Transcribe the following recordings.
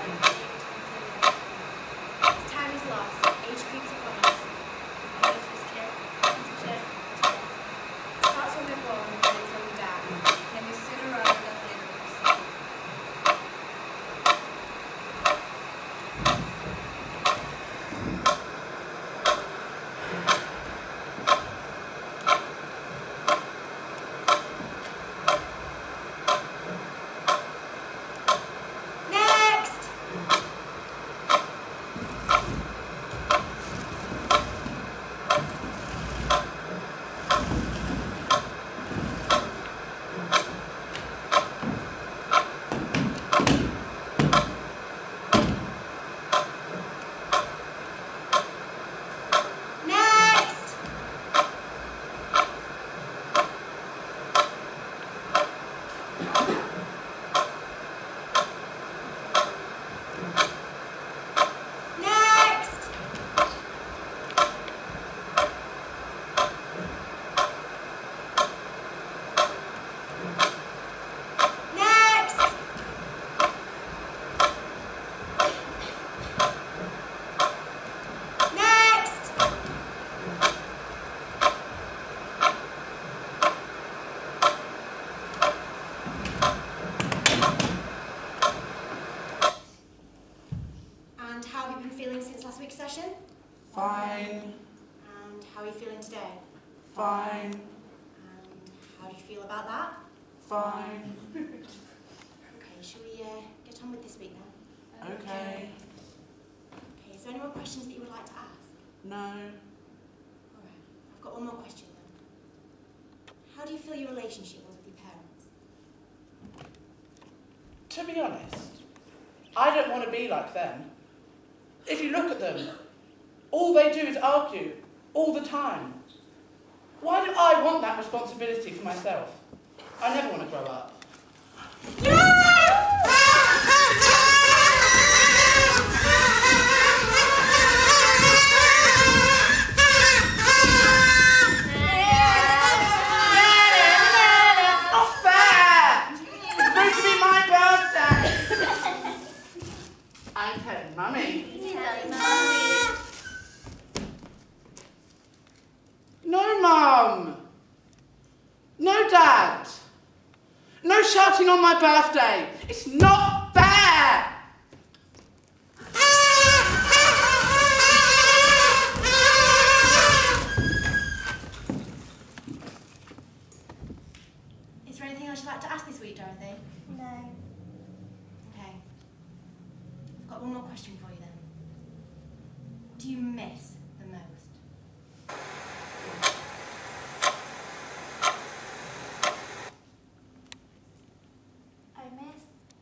As time is lost, age creeps upon us. It starts when we're born and until we die. Can we sit around and live with session? Fine. And how are you feeling today? Fine. And how do you feel about that? Fine. Okay, shall we get on with this week then? Okay. Okay, is there any more questions that you would like to ask? No. Alright, I've got one more question then. How do you feel your relationship was with your parents? To be honest, I don't want to be like them. If you look at them, all they do is argue, all the time. Why do I want that responsibility for myself? I never want to grow up. Not fair! It's supposed to be my birthday! I'm telling Mummy. No, Mum. No, Dad. No shouting on my birthday. It's not fair. Is there anything else you'd like to ask this week, Dorothy? No. Okay. I've got one more question for you then. What do you miss the most?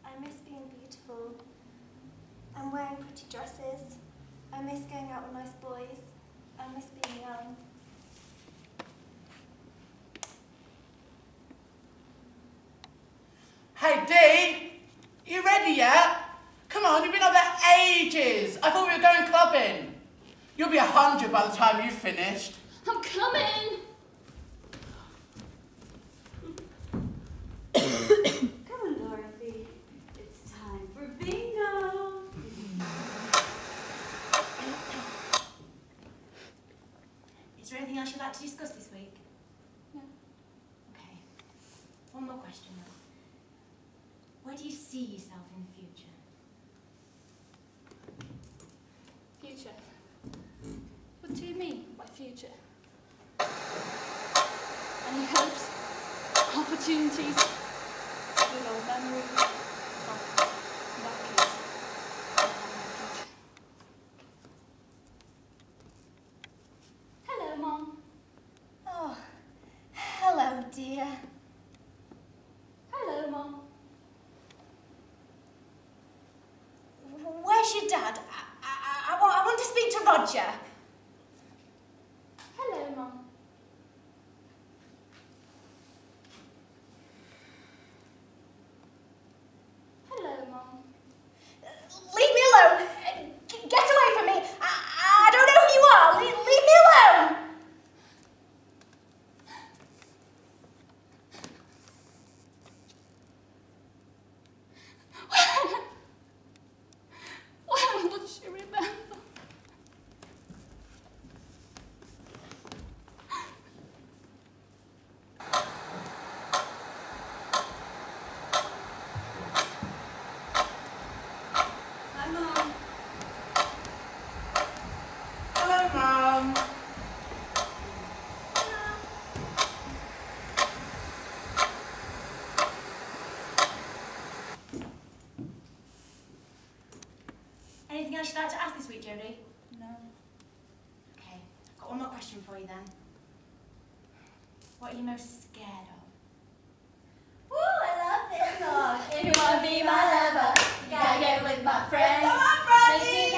I miss being beautiful and wearing pretty dresses. I miss going out with nice boys. I miss being young. Hey, Dee, you ready yet? Come on, you've been up there ages. I thought we were going clubbing. You'll be 100 by the time you've finished. I'm coming. Come on, Dorothy. It's time for bingo. Is there anything else you'd like to discuss this week? No. Okay. One more question then. Where do you see yourself in the future? Future. What do you mean by future? Any hopes, opportunities, good old memories? Oh, in that case, I have no future. Hello, Mom. Oh, hello, dear. Hello, Mom. Where's your dad? I want to speak to Roger. Hello, Mom. Hello, Mom. Leave me alone. Get away from me. I don't know who you are. Leave me alone. Anything else you'd like to ask this week, Jodie? No. Okay, I've got one more question for you then. What are you most scared of? Woo, I love this song. If you wanna be my lover, you gotta get with my friends. Come on, Frankie!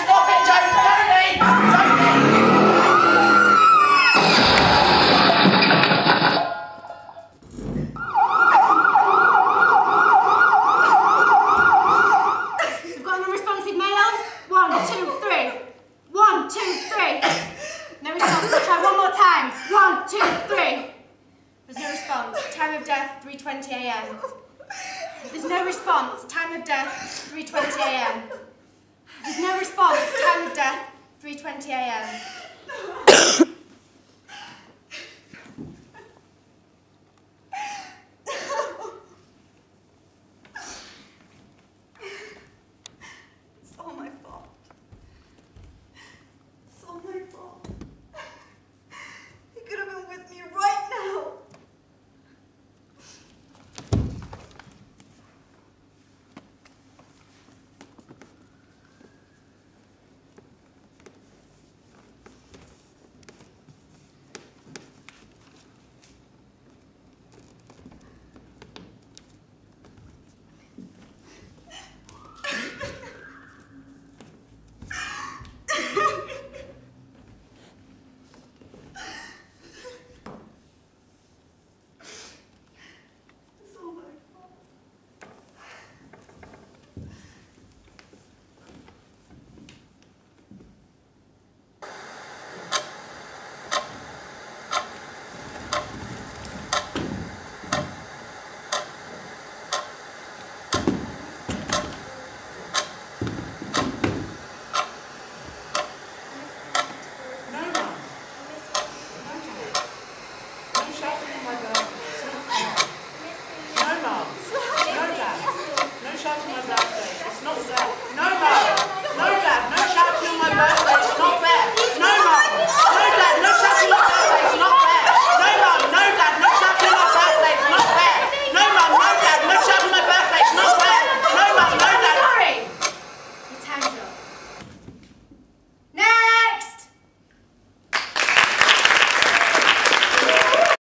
Stop it, Jodie! We've got an unresponsive male. 1, 2, 3. 1, 2, 3. No response. I'll try one more time. 1, 2, 3. There's no response. Time of death, 3:20 a.m. There's no response. Time of death, 3:20 a.m. There's no response. Time of death, 3:20 a.m.